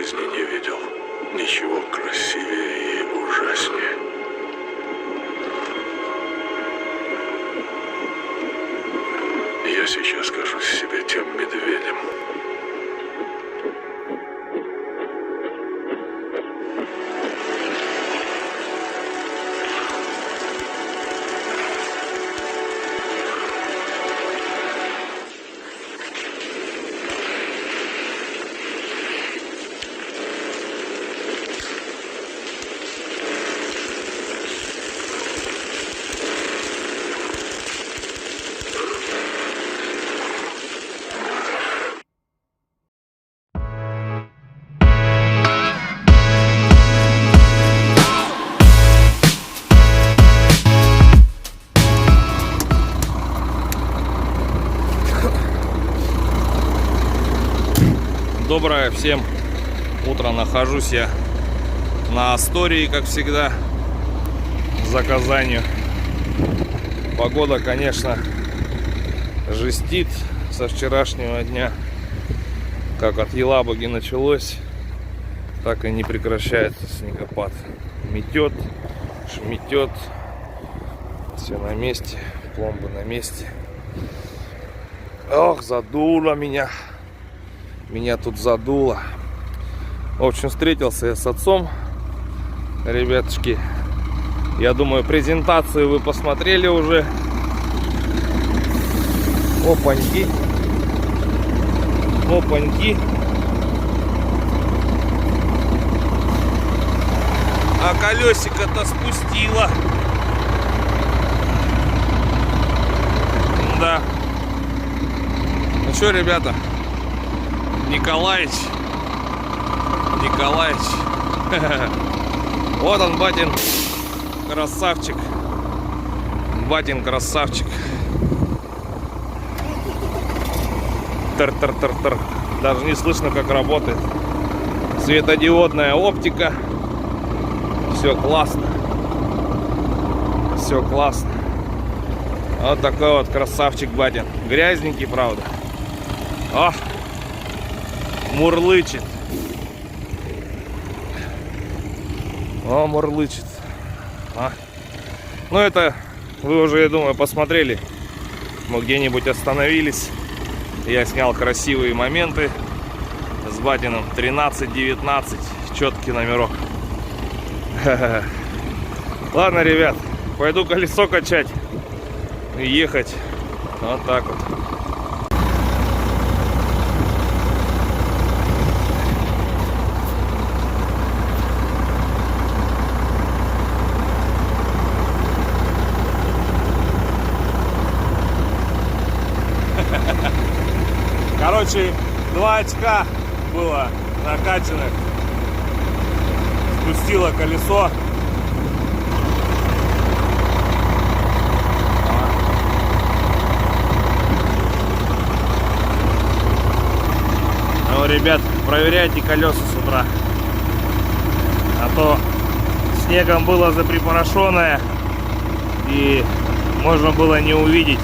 жизни не видел ничего красивее и ужаснее. Я сейчас кажусь себе тем медведем. Доброе всем утро. Нахожусь я на Астории, как всегда, за Казанью. Погода, конечно, жестит со вчерашнего дня. Как от Елабуги началось, так и не прекращается снегопад. Метет, шметет. Все на месте, пломбы на месте. Ох, задуло меня. Меня тут задуло. В общем, встретился я с отцом. Ребятушки, я думаю, презентацию вы посмотрели уже. Опаньки. Опаньки. А колесико-то спустило. Да. Ну что, ребята? Николаич. Вот он, батин красавчик. Батин красавчик. Тар-тар-тар-тар. Даже не слышно, как работает. Светодиодная оптика. Все классно. Все классно. Вот такой вот красавчик батин. Грязненький, правда. О! Мурлычет. О, мурлычет. А. Ну это вы уже, я думаю, посмотрели. Мы где-нибудь остановились. Я снял красивые моменты с батином. 13-19. Четкий номерок. Ладно, ребят, пойду колесо качать и ехать. Вот так вот. Короче, 2 очка было накачанных. Спустило колесо. Ну, ребят, проверяйте колеса с утра. А то снегом было заприпорошенное и можно было не увидеть.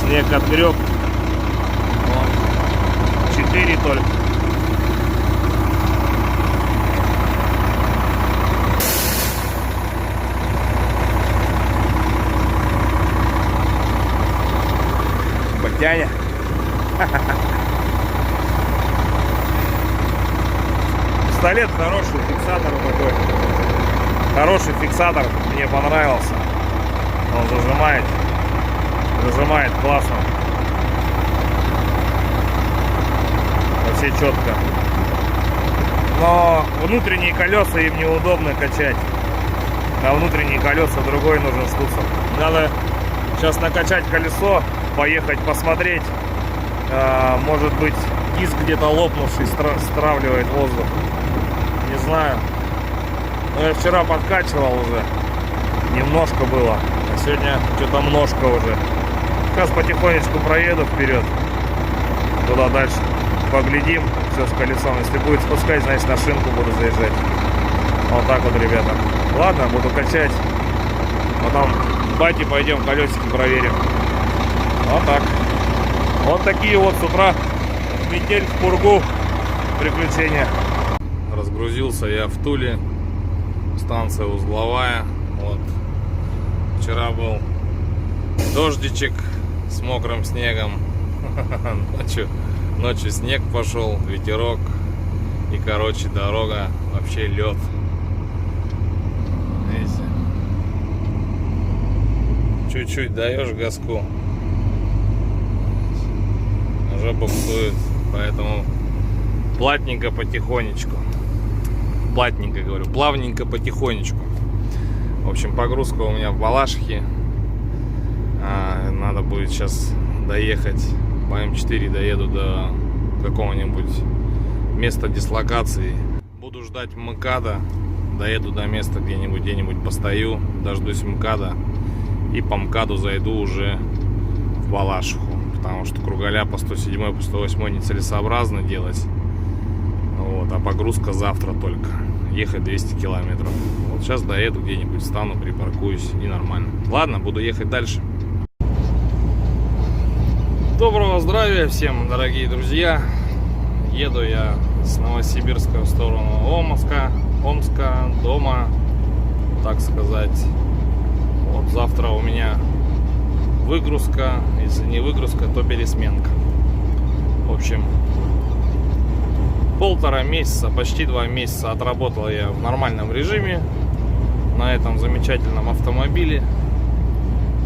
Снег отгреб. 4 только. Батяня. Пистолет хороший, фиксатор такой. Хороший фиксатор, мне понравился. Он зажимает классно. Все четко. Но внутренние колеса им неудобно качать. На внутренние колеса другой нужен штуцер. Надо сейчас накачать колесо, поехать посмотреть. Может быть, диск где-то лопнувший стравливает воздух. Не знаю. Но я вчера подкачивал уже. Немножко было. А сегодня что-то множко уже. Сейчас потихонечку проеду вперед. Туда дальше. Поглядим, все с колесом. Если будет спускать, значит на шинку буду заезжать. Вот так вот, ребята. Ладно, буду качать. Потом бате пойдем колесики проверим. Вот так. Вот такие вот с утра метель в пургу приключения. Загрузился я в Туле, станция узловая. Вот. Вчера был дождичек с мокрым снегом. Ночью снег пошел, ветерок. И, короче, дорога вообще лед. Видите? Чуть-чуть даешь газку, уже буксует. Поэтому плавненько потихонечку. Плавненько, говорю, плавненько потихонечку. В общем, погрузка у меня в Балашихе. Надо будет сейчас доехать по М4, доеду до какого-нибудь места дислокации. Буду ждать МКАДа. Доеду до места где-нибудь постою, дождусь МКАДа. И по МКАДу зайду уже в Балашиху. Потому что кругаля по 107, по 108 нецелесообразно делать. Вот, а погрузка завтра только. Ехать 200 километров. Вот сейчас доеду где-нибудь, встану, припаркуюсь и нормально. Ладно, буду ехать дальше. Доброго здравия всем, дорогие друзья. Еду я с Новосибирска в сторону Омска, дома, так сказать. Вот завтра у меня выгрузка, если не выгрузка, то пересменка. В общем, полтора месяца, почти 2 месяца отработал я в нормальном режиме на этом замечательном автомобиле.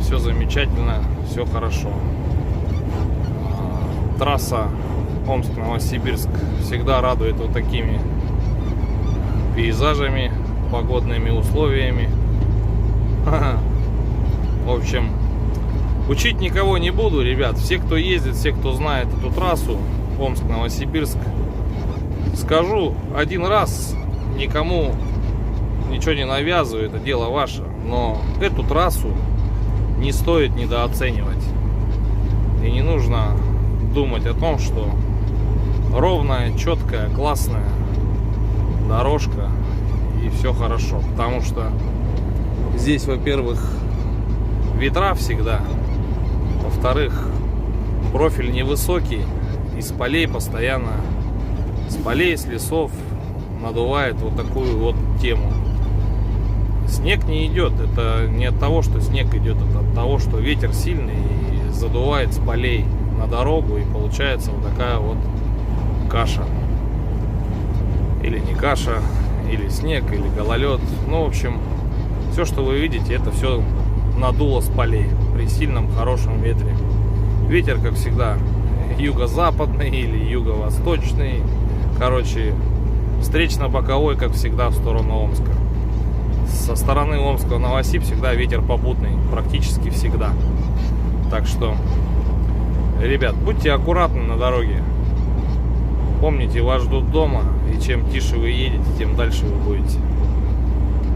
Все замечательно, все хорошо. Трасса Омск-Новосибирск всегда радует вот такими пейзажами, погодными условиями. В общем, учить никого не буду, ребят. Все, кто ездит, все, кто знает эту трассу Омск-Новосибирск, скажу один раз, никому ничего не навязываю, это дело ваше. Но эту трассу не стоит недооценивать. И не нужно думать о том, что ровная, четкая, классная дорожка и все хорошо. Потому что здесь, во-первых, ветра всегда. Во-вторых, профиль невысокий. Из полей постоянно, с полей, с лесов надувает вот такую вот тему. Снег не идет. Это не от того, что снег идет, это от того, что ветер сильный и задувает с полей на дорогу, и получается вот такая вот каша. Или не каша, или снег, или гололед. Ну, в общем, все, что вы видите, это все надуло с полей при сильном хорошем ветре. Ветер, как всегда, юго-западный или юго-восточный. Короче, встречно-боковой, как всегда, в сторону Омска. Со стороны Омска в Новосиб всегда ветер попутный, практически всегда. Так что, ребят, будьте аккуратны на дороге. Помните, вас ждут дома, и чем тише вы едете, тем дальше вы будете.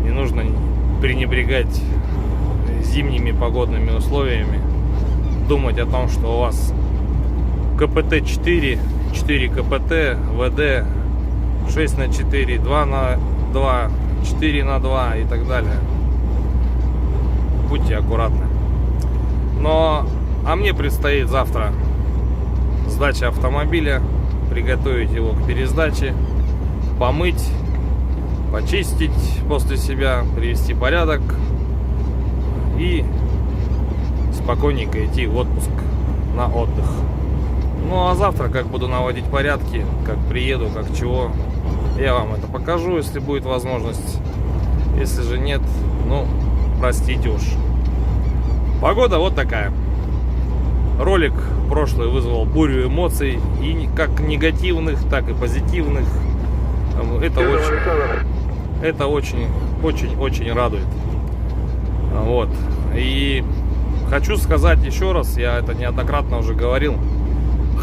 Не нужно пренебрегать зимними погодными условиями, думать о том, что у вас КПТ 4, 4 КПТ, ВД 6×4, 2×2, 4×2 и так далее. Будьте аккуратны. А мне предстоит завтра сдача автомобиля, приготовить его к пересдаче, помыть, почистить после себя, привести порядок и спокойненько идти в отпуск на отдых. Ну а завтра, как буду наводить порядки, как приеду, как чего, я вам это покажу, если будет возможность. Если же нет, ну, простите уж. Погода вот такая. Ролик прошлый вызвал бурю эмоций, и как негативных, так и позитивных. Это очень радует. Вот. И хочу сказать еще раз, я это неоднократно уже говорил.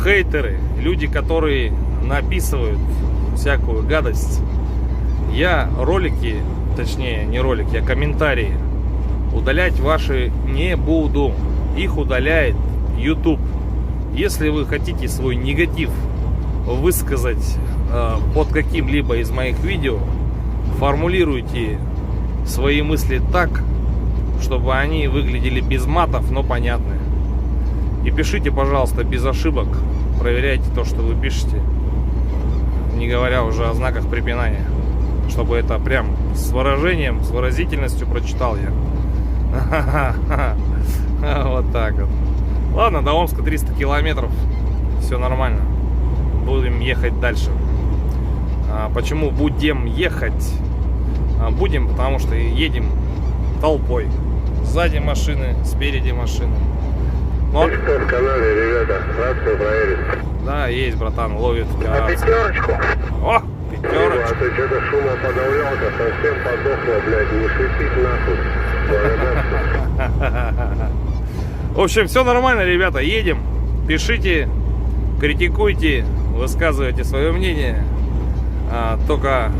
Хейтеры, люди, которые написывают всякую гадость, я ролики, точнее не ролики, а комментарии удалять ваши не буду. Их удаляет YouTube. Если вы хотите свой негатив высказать под каким-либо из моих видео, формулируйте свои мысли так, чтобы они выглядели без матов, но понятны. И пишите, пожалуйста, без ошибок. Проверяйте то, что вы пишете, не говоря уже о знаках препинания. чтобы это прям с выражением, с выразительностью прочитал я. Вот так вот. Ладно, до Омска 300 километров. Все нормально. Будем ехать дальше. Почему будем ехать? Будем, потому что едем толпой. Сзади машины, спереди машины. Но... Что в канале, ребята? Рацию проверить. Да, есть, братан, ловит. Пятерочку. О, А пятерочка. ты что-то шума подавлялся, совсем подохло, блядь, не шипить нахуй. В общем, все нормально, ребята, едем. Пишите, критикуйте, высказывайте свое мнение. Только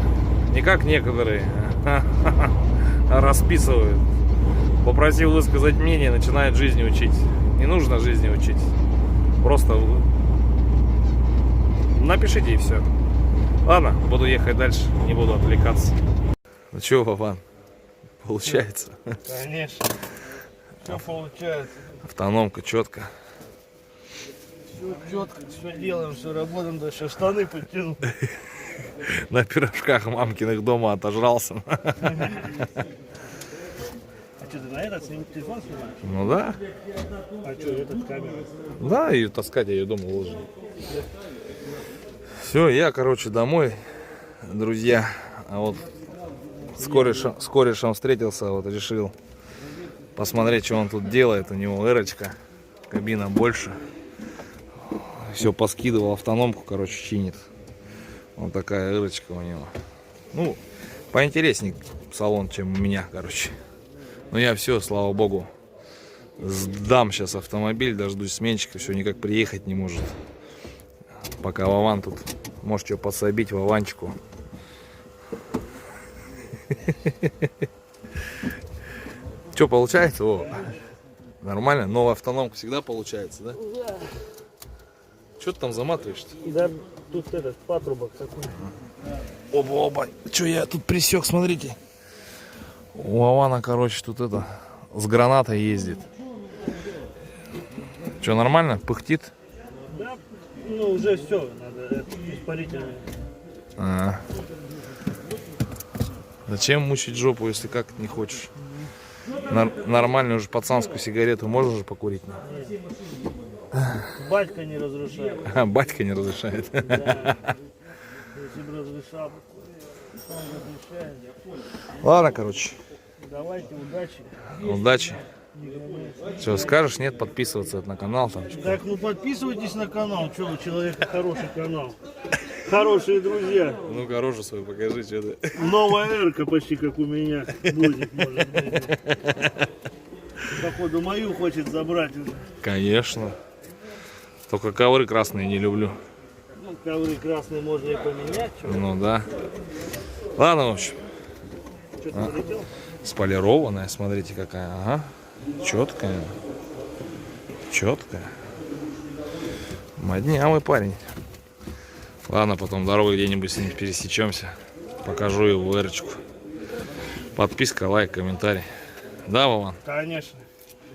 не как некоторые расписывают. Попросил высказать мнение, начинает жизни учить. Не нужно жизни учить. Просто напишите и все. Ладно, буду ехать дальше, не буду отвлекаться. Ну что, Вован, получается? Конечно. Все получается. Автономка четко. Все четко, все делаем, все работаем, даже штаны подтянул. На пирожках мамкиных дома отожрался. А что, ты на этот телефон снимаешь? Ну да. А что, этот камера? Да, и таскать я ее дома уложил. Все, я, короче, домой, друзья. А вот с корешем встретился, вот решил посмотреть, что он тут делает. У него эрочка, кабина больше. Все поскидывал, автономку, короче, чинит. Вот такая эрочка у него. Ну, поинтереснее салон, чем у меня, короче. Но я все, слава богу, сдам сейчас автомобиль, дождусь сменщика, все никак приехать не может. Пока Вован тут, может что подсобить Вованчику. Что получается? О, нормально? Новая автономка всегда получается, да? Что ты там заматываешь-то? Да, тут этот патрубок такой. Оба. Что я тут присек, смотрите. У Вована, короче, тут это, с гранатой ездит. Что, нормально? Пыхтит? Да, ну уже все, надо испарительное. Зачем мучить жопу, если как не хочешь? Нормальную уже пацанскую сигарету можно же покурить? Батька не разрушает. Батька не разрешает. Да. Если бы разрешал, он разрешает. Ладно, короче. Давайте, удачи. Удачи. Что, скажешь, нет, подписываться на канал там? Так, ну подписывайтесь на канал, что вы, человек, хороший канал. Хорошие друзья. Ну-ка, рожу свою покажи, что ты. Новая эрка почти как у меня будет, может быть. Походу мою хочет забрать уже. Конечно. Только ковры красные не люблю. Ну, ковры красные можно и поменять. Что? Ну да. Ладно, в общем. Что-то налетел? Сполированная, смотрите какая. Ага. Четкая. Четкая. Моднявый парень. Ладно, потом дорогой где-нибудь с ним пересечемся. Покажу его эрочку. Подписка, лайк, комментарий. Да, Вован? Конечно.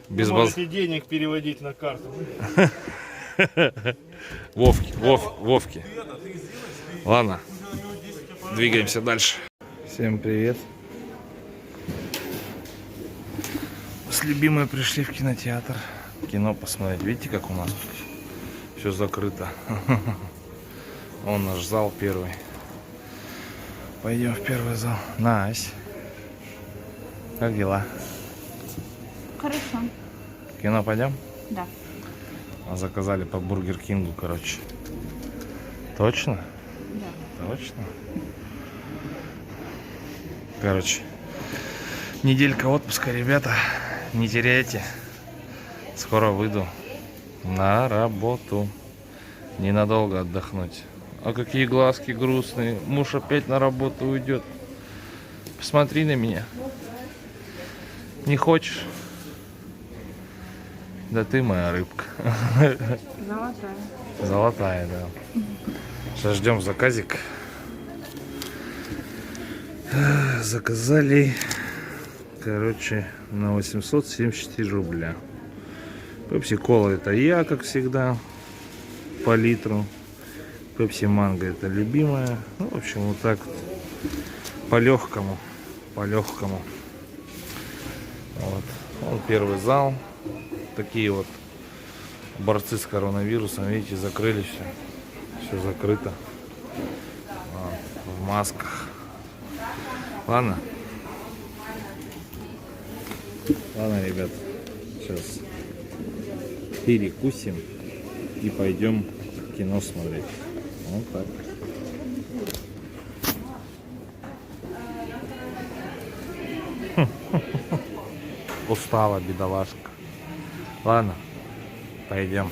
Без Вы баз... можете денег переводить на карту. Вовки. Ладно, двигаемся дальше. Всем привет. С любимой пришли в кинотеатр. Кино посмотреть. Видите, как у нас тут все закрыто. Он наш зал первый. Пойдем в первый зал. Настя, как дела? Хорошо. В кино пойдем? Да. А заказали по Бургер Кингу, короче. Точно? Да. Точно? Короче, неделька отпуска, ребята. Не теряйте. Скоро выйду на работу. Ненадолго отдохнуть. А какие глазки грустные. Муж опять на работу уйдет. Посмотри на меня. Не хочешь? Да ты моя рыбка. Золотая. Золотая, да. Сейчас ждем заказик. Заказали, короче, на 874 рубля. Пепси-кола это я, как всегда, по литру. Пепси-манго это любимая. Ну, в общем, вот так вот. по-легкому. По-легкому. Вот. Вон первый зал. Такие вот борцы с коронавирусом. Видите, закрыли все. Все закрыто. Вот. В масках. Ладно. Ладно, ребят. Сейчас перекусим и пойдем кино смотреть. Вот так. Устала бедолашка. Ладно, пойдем.